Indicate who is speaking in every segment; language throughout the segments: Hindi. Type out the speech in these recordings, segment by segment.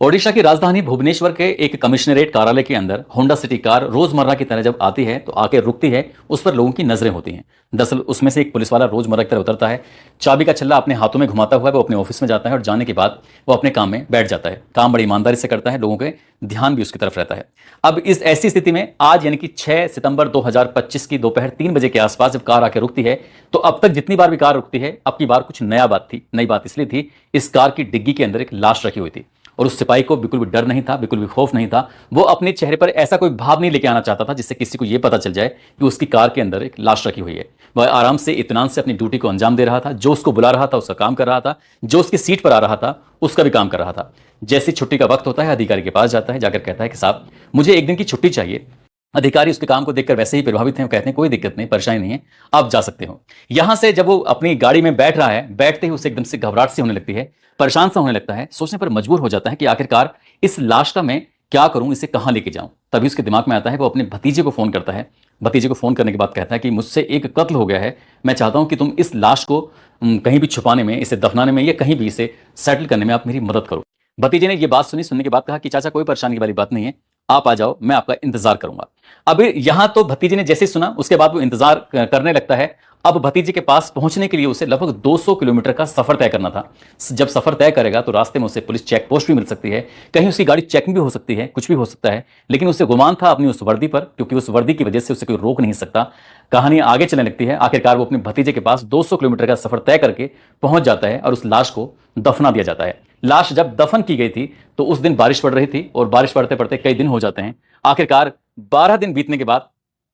Speaker 1: ओडिशा की राजधानी भुवनेश्वर के एक कमिश्नरेट कार्यालय के अंदर होंडा सिटी कार रोजमर्रा की तरह जब आती है तो आके रुकती है। उस पर लोगों की नजरें होती हैं। दरअसल उसमें से एक पुलिस वाला रोजमर्रा की तरह उतरता है, चाबी का छल्ला अपने हाथों में घुमाता हुआ वो अपने ऑफिस में जाता है और जाने के बाद वो अपने काम में बैठ जाता है। काम बड़ी ईमानदारी से करता है, लोगों के ध्यान भी उसकी तरफ रहता है। अब इस ऐसी स्थिति में आज यानी कि 6 सितंबर 2025 की दोपहर 3 बजे के आसपास जब कार आके रुकती है तो अब तक जितनी बार भी कार रुकती है, अब की बार कुछ नया बात थी। नई बात इसलिए थी, इस कार की डिग्गी के अंदर एक लाश रखी हुई थी और उस सिपाही को बिल्कुल भी डर नहीं था, बिल्कुल भी खौफ नहीं था। वो अपने चेहरे पर ऐसा कोई भाव नहीं लेके आना चाहता था जिससे किसी को यह पता चल जाए कि उसकी कार के अंदर एक लाश रखी हुई है। वह आराम से इत्मीनान से अपनी ड्यूटी को अंजाम दे रहा था। जो उसको बुला रहा था उसका काम कर रहा था, जो उसकी सीट पर आ रहा था उसका भी काम कर रहा था। जैसे छुट्टी का वक्त होता है, अधिकारी के पास जाता है, जाकर कहता है कि साहब मुझे एक दिन की छुट्टी चाहिए। अधिकारी उसके काम को देखकर वैसे ही प्रभावित हैं, कहते हैं कोई दिक्कत नहीं, परेशानी नहीं है, आप जा सकते हो। यहां से जब वो अपनी गाड़ी में बैठ रहा है, बैठते ही उसे एकदम से घबराहट सी होने लगती है, परेशान सा होने लगता है। सोचने पर मजबूर हो जाता है कि आखिरकार इस लाश का मैं क्या करूं, इसे कहां लेके जाऊं। तभी उसके दिमाग में आता है, वो अपने भतीजे को फोन करता है। भतीजे को फोन करने के बाद कहता है कि मुझसे एक कत्ल हो गया है, मैं चाहता हूं कि तुम इस लाश को कहीं भी छुपाने में, इसे दफनाने में या कहीं भी इसे सेटल करने में आप मेरी मदद करो। भतीजे ने यह बात सुनी, सुनने के बाद कहा कि चाचा कोई परेशानी वाली बात नहीं है, आप आ जाओ, मैं आपका इंतजार करूंगा। अब यहां तो भतीजे ने जैसे सुना उसके बाद वो इंतजार करने लगता है। अब भतीजे के पास पहुंचने के लिए उसे लगभग 200 किलोमीटर का सफर तय करना था। जब सफर तय करेगा तो रास्ते में उसे पुलिस चेक पोस्ट भी मिल सकती है, कहीं उसकी गाड़ी चेकिंग भी हो सकती है, कुछ भी हो सकता है। लेकिन उसे गुमान था अपनी उस वर्दी पर, क्योंकि उस वर्दी की वजह से उसे कोई रोक नहीं सकता। कहानी आगे चलने लगती है। आखिरकार वो अपने भतीजे के पास 200 किलोमीटर का सफर तय करके पहुंच जाता है और उस लाश को दफना दिया जाता है। लाश जब दफन की गई थी तो उस दिन बारिश पड़ रही थी और बारिश पड़ते पड़ते कई दिन हो जाते हैं। आखिरकार 12 दिन बीतने के बाद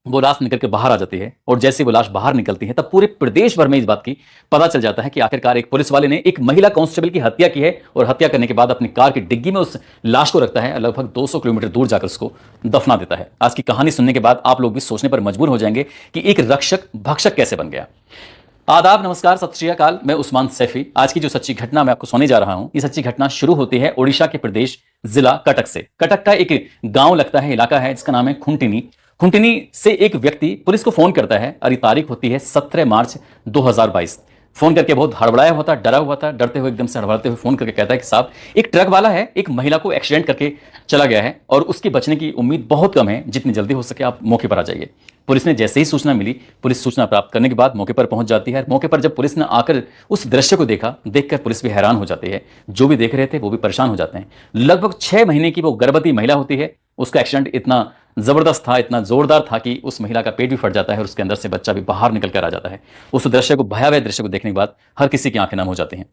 Speaker 1: वो लाश निकल के बाहर आ जाती है और जैसे वो लाश बाहर निकलती है तब पूरे प्रदेश भर में इस बात की पता चल जाता है कि आखिरकार एक पुलिस वाले ने एक महिला कांस्टेबल की हत्या की है और हत्या करने के बाद अपनी कार की डिग्गी में उस लाश को रखता है, लगभग 200 किलोमीटर दूर जाकर उसको दफना देता है। आज की कहानी सुनने के बाद आप लोग भी सोचने पर मजबूर हो जाएंगे कि एक रक्षक भक्षक कैसे बन गया। आदाब, नमस्कार, सत श्री अकाल। मैं उस्मान सैफी। आज की जो सच्ची घटना मैं आपको सुनाने जा रहा हूं, ये सच्ची घटना शुरू होती है ओडिशा के प्रदेश जिला कटक से। कटक का एक गांव लगता है, इलाका है जिसका नाम है खुंटिनी। खुंटिनी से एक व्यक्ति पुलिस को फोन करता है और ये तारीख होती है 17 मार्च 2022। फोन करके बहुत हड़बड़ाया हुआ था, डरा हुआ था, डरते हुए एकदम से हड़बड़ाते हुए फोन करके कहता है कि साहब एक ट्रक वाला है, एक महिला को एक्सीडेंट करके चला गया है और उसके बचने की उम्मीद बहुत कम है, जितनी जल्दी हो सके आप मौके पर आ जाइए। पुलिस ने जैसे ही सूचना मिली, पुलिस सूचना प्राप्त करने के बाद मौके पर पहुंच जाती है। मौके पर जब पुलिस ने आकर उस दृश्य को देखा, देखकर पुलिस भी हैरान हो जाती है, जो भी देख रहे थे वो भी परेशान हो जाते हैं। लगभग 6 महीने की वो गर्भवती महिला होती है। उसका एक्सीडेंट इतना जबरदस्त था, इतना जोरदार था कि उस महिला का पेट भी फट जाता है और उसके अंदर से बच्चा भी बाहर निकल कर आ जाता है। उस दृश्य को, भयावह दृश्य को देखने के बाद हर किसी की आंखें नम हो जाती हैं।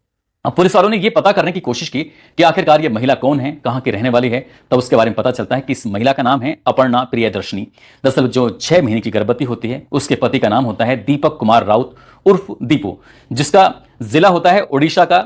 Speaker 1: अब पुलिस वालों ने यह पता करने की कोशिश की कि आखिरकार ये महिला कौन है, कहां की रहने वाली है। तब उसके बारे में पता चलता है कि इस महिला का नाम है अपर्णा प्रियदर्शनी। दरअसल जो 6 महीने की गर्भवती होती है उसके पति का नाम होता है दीपक कुमार राउत उर्फ दीपू, जिसका जिला होता है ओडिशा का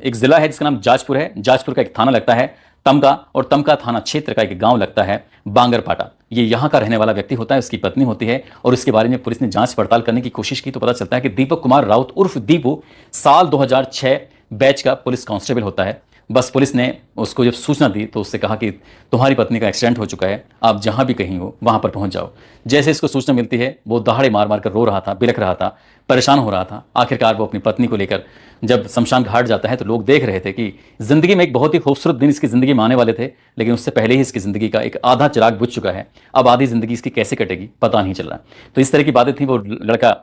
Speaker 1: एक जिला है जिसका नाम जाजपुर है। जाजपुर का एक थाना लगता है तमका और तमका थाना क्षेत्र का एक गांव लगता है बांगरपाटा। ये यहां का रहने वाला व्यक्ति होता है, उसकी पत्नी होती है। और इसके बारे में पुलिस ने जांच पड़ताल करने की कोशिश की तो पता चलता है कि दीपक कुमार राउत उर्फ दीपू साल 2006 बैच का पुलिस कांस्टेबल होता है। बस पुलिस ने उसको जब सूचना दी तो उससे कहा कि तुम्हारी पत्नी का एक्सीडेंट हो चुका है, आप जहां भी कहीं हो वहां पर पहुंच जाओ। जैसे इसको सूचना मिलती है वो दहाड़े मार मार कर रो रहा था, बिलख रहा था, परेशान हो रहा था। आखिरकार वो अपनी पत्नी को लेकर जब शमशान घाट जाता है तो लोग देख रहे थे कि जिंदगी में एक बहुत ही खूबसूरत दिन इसकी जिंदगी में आने वाले थे, लेकिन उससे पहले ही इसकी जिंदगी का एक आधा चिराग बुझ चुका है। अब आधी जिंदगी इसकी कैसे कटेगी पता नहीं चल रहा। तो इस तरह की बातें थी। वो लड़का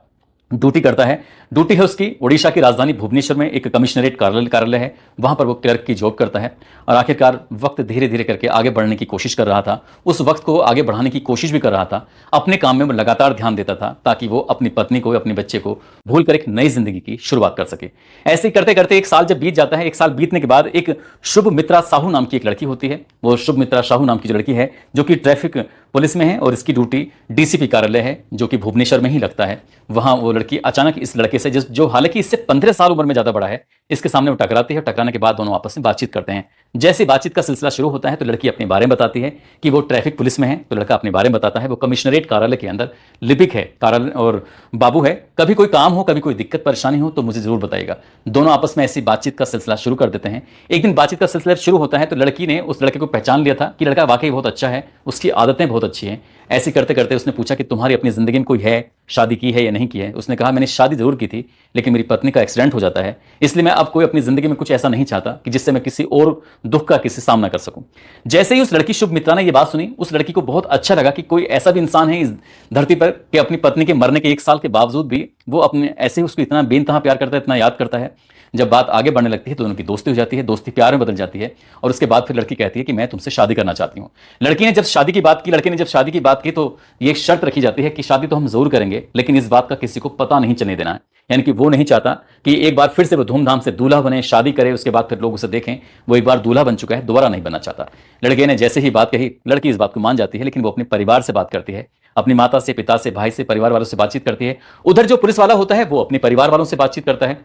Speaker 1: ड्यूटी करता है, ड्यूटी है उसकी ओडिशा की राजधानी भुवनेश्वर में एक कमिश्नरेट कार्यालय है, वहां पर वो क्लर्क की जॉब करता है। और आखिरकार वक्त धीरे धीरे करके आगे बढ़ने की कोशिश कर रहा था, उस वक्त को आगे बढ़ाने की कोशिश भी कर रहा था। अपने काम में वो लगातार ध्यान देता था ताकि वो अपनी पत्नी को, अपने बच्चे को भूल कर एक नई जिंदगी की शुरुआत कर सके। ऐसे ही करते करते एक साल जब बीत जाता है, एक साल बीतने के बाद एक शुभ मित्रा साहू नाम की एक लड़की होती है। वो शुभ मित्रा साहू नाम की जो लड़की है, जो कि ट्रैफिक पुलिस में है और इसकी ड्यूटी डीसीपी कार्यालय है जो कि भुवनेश्वर में ही लगता है। वहां वो लड़की अचानक इस लड़के से, जो हालांकि इससे 15 साल उम्र में ज्यादा बड़ा है, इसके सामने वो टकराती है। टकराने के बाद दोनों आपस में बातचीत करते हैं। जैसे बातचीत का सिलसिला शुरू होता है तो लड़की अपने बारे में बताती है कि वो ट्रैफिक पुलिस में है, तो लड़का अपने बारे में बताता है वो कमिश्नरेट कार्यालय के अंदर लिपिक है, कार्यालय और बाबू है। कभी कोई काम हो, कभी कोई दिक्कत परेशानी हो तो मुझे जरूर बताइएगा। दोनों आपस में ऐसी बातचीत का सिलसिला शुरू कर देते हैं। एक दिन बातचीत का सिलसिला शुरू होता है तो लड़की ने उस लड़के को पहचान लिया था कि लड़का वाकई बहुत अच्छा है, उसकी आदतें बहुत बहुत अच्छी है। ऐसे करते करते उसने पूछा कि तुम्हारी अपनी ज़िंदगी में कोई है, शादी की है या नहीं की है। उसने कहा मैंने शादी ज़रूर की थी, लेकिन मेरी पत्नी का एक्सीडेंट हो जाता है, इसलिए मैं अब कोई अपनी ज़िंदगी में कुछ ऐसा नहीं चाहता कि जिससे मैं किसी और दुख का किसी सामना कर सकूं। जैसे ही उस लड़की शुभ मित्रा ने ये बात सुनी, उस लड़की को बहुत अच्छा लगा कि कोई ऐसा भी इंसान है इस धरती पर कि अपनी पत्नी के मरने के 1 साल के बावजूद भी वो अपने ऐसे ही उसको इतना बेनतहा प्यार करता है, इतना याद करता है। जब बात आगे बढ़ने लगती है तो उनकी दोस्ती हो जाती है, दोस्ती प्यार में बदल जाती है, और उसके बाद फिर लड़की कहती है कि मैं तुमसे शादी करना चाहती हूँ। लड़की ने जब शादी की बात की लड़के ने जब शादी की बात की तो ये एक शर्त रखी जाती है कि शादी तो हम जरूर करेंगे, लेकिन इस बात का किसी को पता नहीं चलने देना है। यानी कि वो नहीं चाहता कि एक बार फिर से वो धूमधाम से दूल्हा बने, शादी करे, उसके बाद फिर लोग उसे देखें। वो एक बार दूल्हा बन चुका है, दोबारा नहीं बनना चाहता। लड़के ने जैसे ही बात कही, लड़की इस बात को मान जाती है, लेकिन वो अपने परिवार से बात करती है, अपनी माता से, पिता से, भाई से, परिवार वालों से बातचीत करती है। उधर जो पुलिस वाला होता है वो अपने परिवार वालों से बातचीत करता है।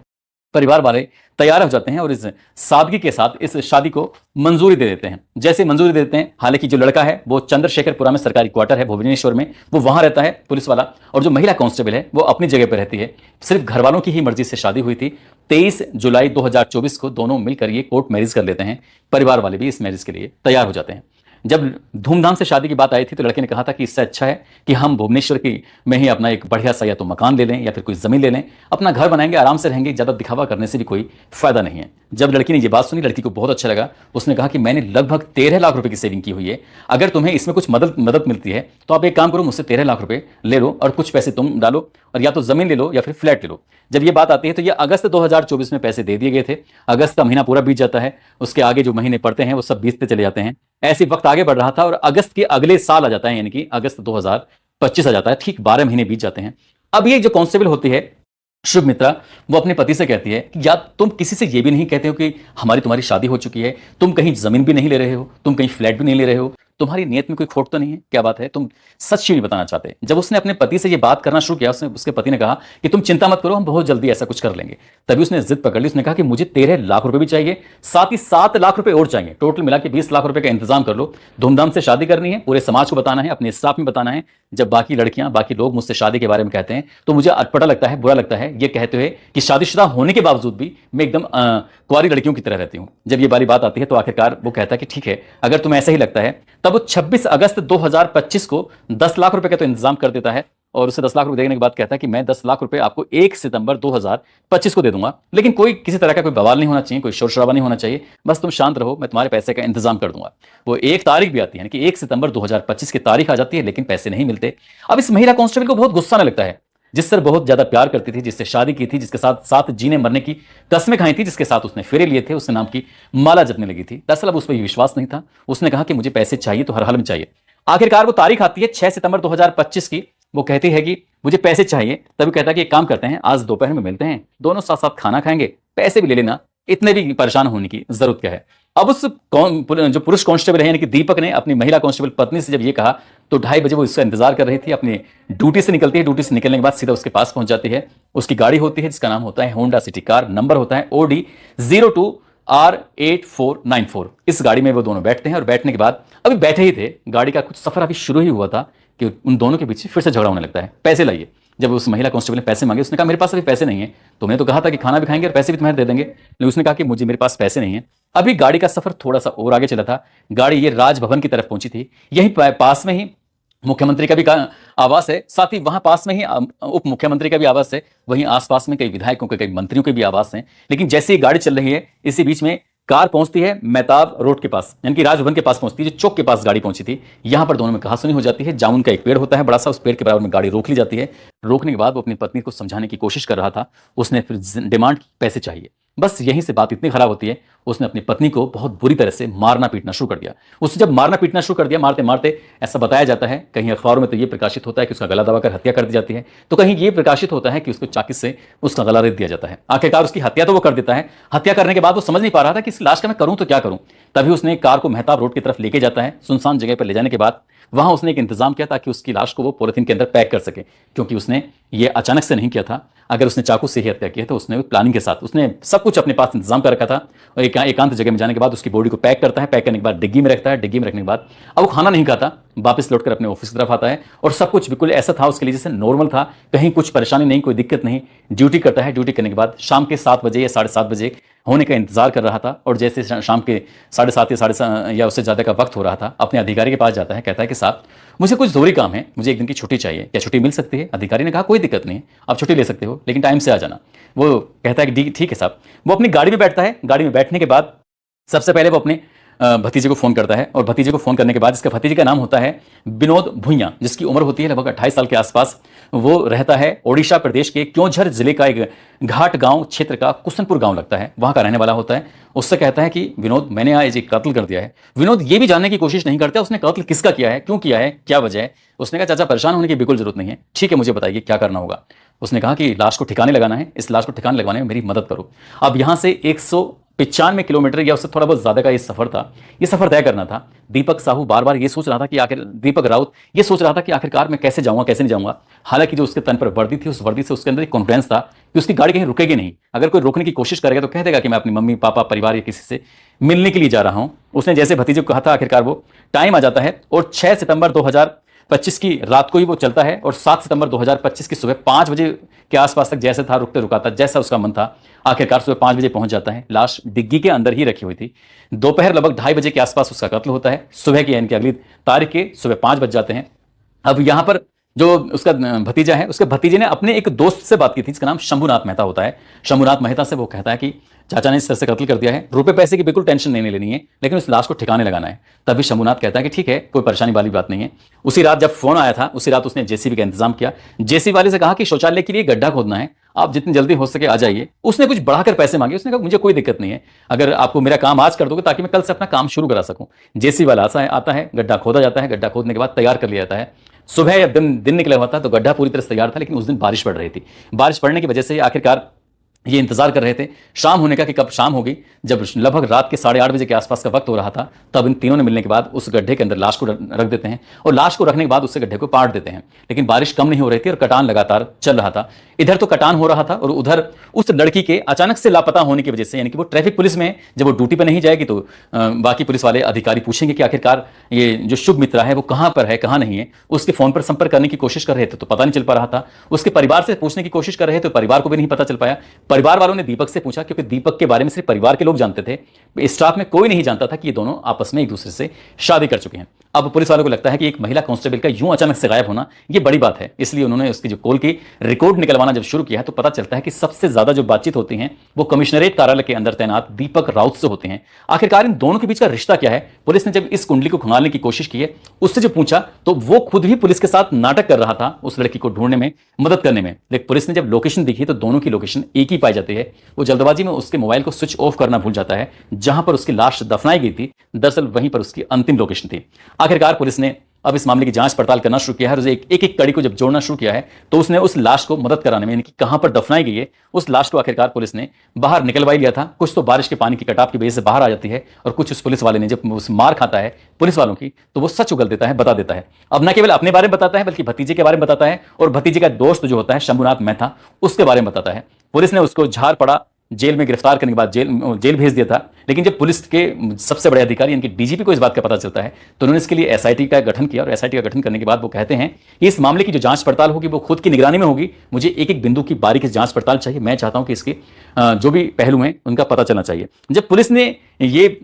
Speaker 1: परिवार वाले तैयार हो जाते हैं और इस सादगी के साथ इस शादी को मंजूरी दे देते हैं। जैसे मंजूरी दे देते हैं, हालांकि जो लड़का है वो चंद्रशेखरपुरा में सरकारी क्वार्टर है भुवनेश्वर में, वो वहां रहता है पुलिस वाला, और जो महिला कांस्टेबल है वो अपनी जगह पर रहती है। सिर्फ घर वालों की ही मर्जी से शादी हुई थी। 23 जुलाई 2024 को दोनों मिलकर ये कोर्ट मैरिज कर लेते हैं। परिवार वाले भी इस मैरिज के लिए तैयार हो जाते हैं। जब धूमधाम से शादी की बात आई थी तो लड़के ने कहा था कि इससे अच्छा है कि हम भुवनेश्वर की में ही अपना एक बढ़िया सा या तो मकान ले लें या फिर कोई जमीन ले लें, अपना घर बनाएंगे, आराम से रहेंगे, ज्यादा दिखावा करने से भी कोई फायदा नहीं है। जब लड़की ने ये बात सुनी, लड़की को बहुत अच्छा लगा। उसने कहा कि मैंने लगभग 13 लाख रुपए की सेविंग की हुई है, अगर तुम्हें इसमें कुछ मदद मिलती है तो आप एक काम करो, मुझसे 13 लाख रुपए ले लो और कुछ पैसे तुम डालो, और या तो जमीन ले लो या फिर फ्लैट ले लो। जब ये बात आती है तो ये अगस्त 2024 में पैसे दे दिए गए थे। अगस्त का महीना पूरा बीत जाता है, उसके आगे जो महीने पड़ते हैं वो सब बीतते चले जाते हैं। ऐसे वक्त आगे बढ़ रहा था और अगस्त के अगले साल आ जाता है, यानी कि अगस्त 2025 आ जाता है। ठीक 12 महीने बीत जाते हैं। अब ये जो कांस्टेबल होती है शुभ मित्रा, वो अपने पति से कहती है कि या तुम किसी से ये भी नहीं कहते हो कि हमारी तुम्हारी शादी हो चुकी है, तुम कहीं जमीन भी नहीं ले रहे हो, तुम कहीं फ्लैट भी नहीं ले रहे हो, तुम्हारी नियत में कोई खोट तो नहीं है, क्या बात है, तुम सच क्यों नहीं बताना चाहते। जब उसने अपने पति से ये बात करना शुरू किया, उसके पति ने कहा कि तुम चिंता मत करो, हम बहुत जल्दी ऐसा कुछ कर लेंगे। तभी उसने जिद पकड़ ली। उसने कहा कि मुझे 13 लाख रुपए भी चाहिए, साथ ही 7 लाख रुपए और चाहिए, टोटल मिला के 20 लाख रुपए का इंतजाम कर लो। धूमधाम से शादी करनी है, पूरे समाज को बताना है, अपने स्टाफ में बताना है। जब बाकी लड़कियां, बाकी लोग मुझसे शादी के बारे में कहते हैं तो मुझे अटपटा लगता है, बुरा लगता है, ये कहते हुए कि शादीशुदा होने के बावजूद भी मैं एकदम कुंवारी लड़कियों की तरह रहती हूं। जब ये बारी बात आती है तो आखिरकार वो कहता है कि ठीक है, अगर तुम्हें ऐसा ही लगता है। तब वो 26 अगस्त 2025 को 10 लाख रुपए का तो इंतजाम कर देता है, और उसे 10 लाख रुपए देने के बाद कहता है कि मैं 10 लाख रुपए आपको 1 सितंबर 2025 को दे दूंगा, लेकिन कोई किसी तरह का कोई बवाल नहीं होना चाहिए, कोई शोर शराबा नहीं होना चाहिए, बस तुम शांत रहो, मैं तुम्हारे पैसे का इंतजाम कर दूंगा। वो एक तारीख भी आती है, यानी कि 1 सितंबर 2025 की तारीख आ जाती है, लेकिन पैसे नहीं मिलते। अब इस महिला कांस्टेबल को बहुत गुस्सा आने लगता है, जिससे बहुत ज्यादा प्यार करती थी, जिससे शादी की थी, जिसके साथ साथ जीने मरने की कस्में खाई थी, जिसके साथ उसने फेरे लिए थे, उसके नाम की माला जपने लगी थी। दरअसल अब उस पर विश्वास नहीं था। उसने कहा कि मुझे पैसे चाहिए तो हर हाल में चाहिए। आखिरकार वो तारीख आती है 6 सितंबर 2025 की। वो कहती है कि मुझे पैसे चाहिए। तभी कहता है कि एक काम करते हैं, आज दोपहर में मिलते हैं, दोनों साथ साथ खाना खाएंगे, पैसे भी ले लेना, इतने भी परेशान होने की जरूरत क्या है। अब उस जो पुरुष कांस्टेबल है, यानी कि दीपक ने अपनी महिला कांस्टेबल पत्नी से जब ये कहा तो 2:30 बजे वो इसका इंतजार कर रही थी। अपनी ड्यूटी से निकलती है, ड्यूटी से निकलने के बाद सीधा उसके पास पहुंच जाती है। उसकी गाड़ी होती है जिसका नाम होता है होंडा सिटी कार, नंबर होता है OD02R8494। इस गाड़ी में वो दोनों बैठते हैं, और बैठने के बाद अभी बैठे ही थे, गाड़ी का कुछ सफर अभी शुरू ही हुआ था कि उन दोनों के बीच फिर से झगड़ा होने लगता है। पैसे लाइए। जब उस महिला कांस्टेबल ने पैसे मांगे, उसने कहा मेरे पास अभी पैसे नहीं है, तुमने तो कहा था कि खाना भी खाएंगे और पैसे भी तुम्हारे दे देंगे, लेकिन उसने कहा कि मुझे मेरे पास पैसे नहीं है। अभी गाड़ी का सफर थोड़ा सा और आगे चला था, गाड़ी ये राजभवन की तरफ पहुंची थी। यही पास में ही मुख्यमंत्री का भी आवास है, साथ ही वहां पास में ही उप मुख्यमंत्री का भी आवास है, वहीं आसपास में कई विधायकों के, कई मंत्रियों के भी आवास हैं। लेकिन जैसे ही गाड़ी चल रही है, इसी बीच में कार पहुंचती है मेहताब रोड के पास, यानी कि राजभवन के पास पहुंचती है, जो चौक के पास गाड़ी पहुंची थी। यहां पर दोनों में कहासुनी हो जाती है। जामुन का एक पेड़ होता है बड़ा सा, उस पेड़ के बराबर में गाड़ी रोक ली जाती है। रोकने के बाद वो अपनी पत्नी को समझाने की कोशिश कर रहा था। उसने फिर डिमांड की, पैसे चाहिए। बस यहीं से बात इतनी खराब होती है, उसने अपनी पत्नी को बहुत बुरी तरह से मारना पीटना शुरू कर दिया। उसने जब मारना पीटना शुरू कर दिया, मारते मारते ऐसा बताया जाता है, कहीं अखबारों में तो ये प्रकाशित होता है कि उसका गला दबाकर हत्या कर दी जाती है, तो कहीं ये प्रकाशित होता है कि उसको चाकू से उसका गला रेत दिया जाता है। आखिरकार उसकी हत्या तो वो कर देता है। हत्या करने के बाद वो समझ नहीं पा रहा था कि इस लाश का मैं करूं तो क्या करूं। तभी उसने कार को मेहताब रोड की तरफ लेके जाता है। सुनसान जगह पर ले जाने के बाद वहां उसने एक इंतजाम किया ताकि उसकी लाश को वो पॉलिथीन के अंदर पैक कर सके, क्योंकि उसने ये अचानक से नहीं किया था। अगर उसने चाकू से ही हत्या की तो उसने प्लानिंग के साथ, उसने सब कुछ अपने पास इंतजाम कर रखा था। और एकांत जगह में जाने के बाद उसकी बॉडी को पैक करता है। पैक करने के बाद डिग्गी में रखता है। डिग्गी में रखने के बाद अब वो खाना नहीं खाता, वापस लौटकर अपने ऑफिस की तरफ आता है और सब कुछ बिल्कुल ऐसा था उसके लिए जैसे नॉर्मल था, कहीं कुछ परेशानी नहीं, कोई दिक्कत नहीं। ड्यूटी करता है, ड्यूटी करने के बाद शाम के 7 बजे या 7:30 बजे होने का इंतजार कर रहा था और जैसे शाम के 7:30 या 7:30 या उससे ज़्यादा का वक्त हो रहा था, अपने अधिकारी के पास जाता है, कहता है कि साहब मुझे कुछ ज़रूरी काम है, मुझे एक दिन की छुट्टी चाहिए, क्या छुट्टी मिल सकती है? अधिकारी ने कहा कोई दिक्कत नहीं है, आप छुट्टी ले सकते हो, लेकिन टाइम से आ जाना। वो कहता है कि ठीक है साहब। वो अपनी गाड़ी में बैठता है, गाड़ी में बैठने के बाद सबसे पहले वो अपने भतीजे को फ़ोन करता है और भतीजे को फ़ोन करने के बाद, इसका भतीजे का नाम होता है विनोद भुइयां, जिसकी उम्र होती है लगभग 28 साल के आसपास। वो रहता है ओडिशा प्रदेश के क्योंझर जिले का एक घाट गांव क्षेत्र का कुसनपुर गांव लगता है, वहां का रहने वाला होता है। उससे कहता है कि विनोद मैंने आज एक कत्ल कर दिया है। विनोद ये भी जानने की कोशिश नहीं करता उसने कत्ल किसका किया है, क्यों किया है, क्या वजह है। उसने कहा चाचा परेशान होने की बिल्कुल जरूरत नहीं है, ठीक है मुझे बताइए क्या करना होगा। उसने कहा कि लाश को ठिकाने लगाना है, इस लाश को ठिकाने लगवाने में मेरी मदद करो। अब यहां से 195 किलोमीटर या उससे थोड़ा बहुत ज्यादा का ये सफर था, ये सफर तय करना था। दीपक साहू बार बार ये सोच रहा था कि आखिर दीपक राउत ये सोच रहा था कि आखिरकार मैं कैसे जाऊंगा कैसे नहीं जाऊंगा। हालांकि जो उसके तन पर वर्दी थी, उस वर्दी से उसके अंदर एक कॉन्फिडेंस था कि उसकी गाड़ी कहीं रुकेगी नहीं। अगर कोई रोकने की कोशिश करेगा तो कह देगा कि मैं अपनी मम्मी पापा परिवार या किसी से मिलने के लिए जा रहा हूं। उसने जैसे भतीजे को कहा था, आखिरकार वो टाइम आ जाता है और 6 सितंबर 2025 की रात को ही वो चलता है और 7 सितंबर 2025 की सुबह 5 बजे के आसपास तक जैसे था रुकते रुकाता, जैसा उसका मन था, आखिरकार सुबह 5 बजे पहुंच जाता है। लाश डिग्गी के अंदर ही रखी हुई थी। दोपहर लगभग 2:30 बजे के आसपास उसका कत्ल होता है। सुबह की यानी कि अगली तारीख के सुबह 5 बज जाते हैं। अब यहां पर जो उसका भतीजा है, उसके भतीजे ने अपने एक दोस्त से बात की थी जिसका नाम शंभुनाथ मेहता होता है। शंभुनाथ मेहता से वो कहता है कि चाचा ने इस तरह से कत्ल कर दिया है, रुपए पैसे की बिल्कुल टेंशन नहीं लेनी है, लेकिन उस लाश को ठिकाने लगाना है। तभी शंभुनाथ कहता है कि ठीक है कोई परेशानी वाली बात नहीं है। उसी रात जब फोन आया था, उसी रात उसने जेसीबी का इंतजाम किया। जेसीबी वाले से कहा कि शौचालय के लिए गड्ढा खोदना है, आप जितनी जल्दी हो सके आ जाइए। उसने कुछ बढ़ाकर पैसे मांगे। उसने कहा मुझे कोई दिक्कत नहीं है, अगर आपको मेरा काम आज कर दोगे ताकि मैं कल से अपना काम शुरू करा सकूं। जेसीबी वाला आता है, गड्ढा खोदा जाता है, गड्ढा खोदने के बाद तैयार कर लिया जाता है। सुबह या दिन निकला हुआ था तो गड्ढा पूरी तरह से तैयार था, लेकिन उस दिन बारिश पड़ रही थी। बारिश पड़ने की वजह से आखिरकार ये इंतजार कर रहे थे शाम होने का कि कब शाम होगी। जब लगभग रात के 8:30 बजे के आसपास का वक्त हो रहा था, तब इन तीनों ने मिलने के बाद उस गड्ढे के अंदर लाश को रख देते हैं और लाश को रखने के बाद उससे गड्ढे को पाट देते हैं। लेकिन बारिश कम नहीं हो रही थी और कटान लगातार चल रहा था। इधर तो कटान हो रहा था और उधर उस लड़की के अचानक से लापता होने की वजह से, यानी कि वो ट्रैफिक पुलिस में जब वो ड्यूटी पर नहीं जाएगी तो बाकी पुलिस वाले अधिकारी पूछेंगे कि आखिरकार ये जो शुभ मित्रा है वो कहां पर है कहां नहीं है। उसके फोन पर संपर्क करने की कोशिश कर रहे थे तो पता नहीं चल पा रहा था। उसके परिवार से पूछने की कोशिश कर रहे थे, परिवार को भी नहीं पता चल पाया। परिवार वालों ने दीपक से पूछा, क्योंकि दीपक के बारे में सिर्फ परिवार के लोग जानते थे, स्टाफ में कोई नहीं जानता था कि ये दोनों आपस में एक दूसरे से शादी कर चुके हैं। अब पुलिस वालों को लगता है कि एक महिला कांस्टेबल का यूं अचानक से गायब होना ये बड़ी बात है, इसलिए उन्होंने उसकी जो कॉल की रिकॉर्ड निकलवाना जब शुरू किया है तो पता चलता है कि सबसे ज्यादा जो बातचीत होती है वो कमिश्नरेट कार्यालय के अंदर तैनात दीपक राउत से होते हैं। आखिरकार इन दोनों के बीच का रिश्ता क्या है? पुलिस ने जब इस कुंडली को खंगालने की कोशिश की है, उससे जो पूछा तो वो खुद भी पुलिस के साथ नाटक कर रहा था उस लड़की को ढूंढने में, मदद करने में। लेकिन पुलिस ने जब लोकेशन देखी तो दोनों की लोकेशन एक ही पाई जाती है। वो जल्दबाजी में उसके मोबाइल को स्विच ऑफ करना भूल जाता है। जहां पर उसकी लाश दफनाई गई थी, दरअसल वहीं पर उसकी अंतिम लोकेशन थी। आखिरकार पुलिस ने अब इस मामले की जांच पड़ताल करना शुरू किया है और एक कड़ी को जब जोड़ना शुरू किया है तो उसने उस लाश को मदद कराने में, यानी कि कहां पर दफनाई गई है, उस लाश को आखिरकार पुलिस ने बाहर निकलवाई लिया था। कुछ तो बारिश के पानी की कटाव की वजह से बाहर आ जाती है और कुछ उस पुलिस वाले ने जब उस मार खाता है पुलिस वालों की तो वो सच उगल देता है, बता देता है। अब न केवल अपने बारे में बताता है बल्कि भतीजे के बारे में बताता है और भतीजे का दोस्त जो होता है शंभुनाथ मेहता, उसके बारे में बताता है। पुलिस ने उसको झारपड़ा जेल में गिरफ्तार करने के बाद जेल भेज दिया था। लेकिन जब पुलिस के सबसे बड़े अधिकारी यानी कि डीजीपी को इस बात का पता चलता है तो उन्होंने इसके लिए एसआईटी का गठन किया और एसआईटी का गठन करने के बाद वो कहते हैं कि इस मामले की जो जांच पड़ताल होगी वो खुद की निगरानी में होगी। मुझे एक एक बिंदु की बारीकी से जांच पड़ताल चाहिए। मैं चाहता हूं कि इसके जो भी पहलू हैं उनका पता चलना चाहिए। जब पुलिस ने ये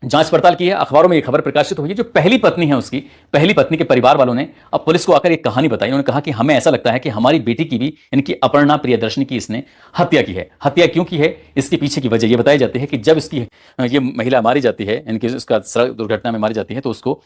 Speaker 1: जांच पड़ताल की है, अखबारों में एक खबर प्रकाशित हुई है, जो पहली पत्नी है उसकी पहली पत्नी के परिवार वालों ने अब पुलिस को आकर एक कहानी बताई। उन्होंने कहा कि हमें ऐसा लगता है कि हमारी बेटी की भी, इनकी अपर्णा प्रियदर्शनी की इसने हत्या की है। हत्या क्यों की है, इसके पीछे की वजह यह बताई जाती है कि जब इसकी ये महिला मारी जाती है, इनकी उसका सड़क दुर्घटना में मारी जाती है तो उसको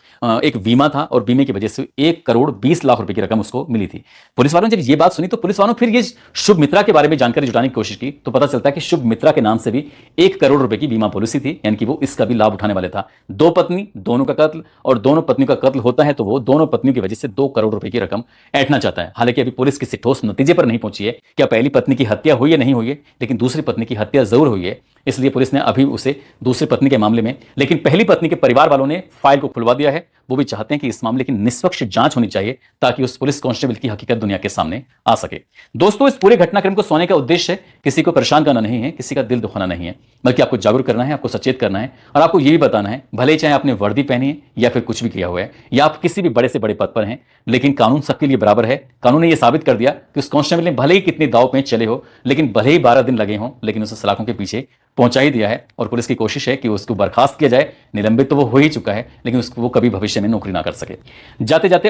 Speaker 1: एक बीमा था और बीमे की वजह से 1,20,00,000 रुपए की रकम उसको मिली थी। पुलिस वालों ने जब ये बात सुनी तो पुलिस वालों फिर ये शुभ मित्रा के बारे में जानकारी जुटाने की कोशिश की तो पता चलता है कि शुभ मित्रा के नाम से भी 1 करोड़ रुपए की बीमा पॉलिसी थी, यानी कि वो इसका भी लाभ उठाने वाले था। 2 पत्नी, दोनों का कत्ल, और दोनों पत्नियों का कत्ल होता है तो वो दोनों पत्नियों की वजह से 2 करोड़ रुपए की रकम ऐंठना चाहता है। हालांकि अभी पुलिस किसी ठोस नतीजे पर नहीं पहुंची है क्या पहली पत्नी की हत्या हुई है नहीं हुई है, लेकिन दूसरी पत्नी की हत्या जरूर हुई है। इसलिए पुलिस ने अभी उसे दूसरी पत्नी के मामले में, लेकिन पहली पत्नी के परिवार वालों ने फाइल को खुलवा दिया है। वो भी चाहते हैं कि इस मामले की निष्पक्ष जांच होनी चाहिए ताकि उस पुलिस कांस्टेबल की हकीकत दुनिया के सामने आ सके। दोस्तों, इस पूरे घटनाक्रम को सुनाने का उद्देश्य है किसी को परेशान करना नहीं है, किसी का दिल दुखाना नहीं है, बल्कि आपको जागरूक करना है, आपको सचेत करना है और आपको ये भी बताना है, भले ही चाहे आपने वर्दी पहनी है या फिर कुछ भी किया हुआ है या आप किसी भी बड़े से बड़े पद पर हैं, लेकिन कानून सबके लिए बराबर है। कानून ने यह साबित कर दिया कि उस कांस्टेबल ने भले ही कितने दाव पेंच चले हो, लेकिन भले ही 12 दिन लगे हों, लेकिन उसे सलाखों के पीछे पहुंचा ही दिया है। और पुलिस की कोशिश है कि उसको बर्खास्त किया जाए। निलंबित तो वो हो ही चुका है, लेकिन उसको वो कभी भविष्य में नौकरी ना कर सके। जाते जाते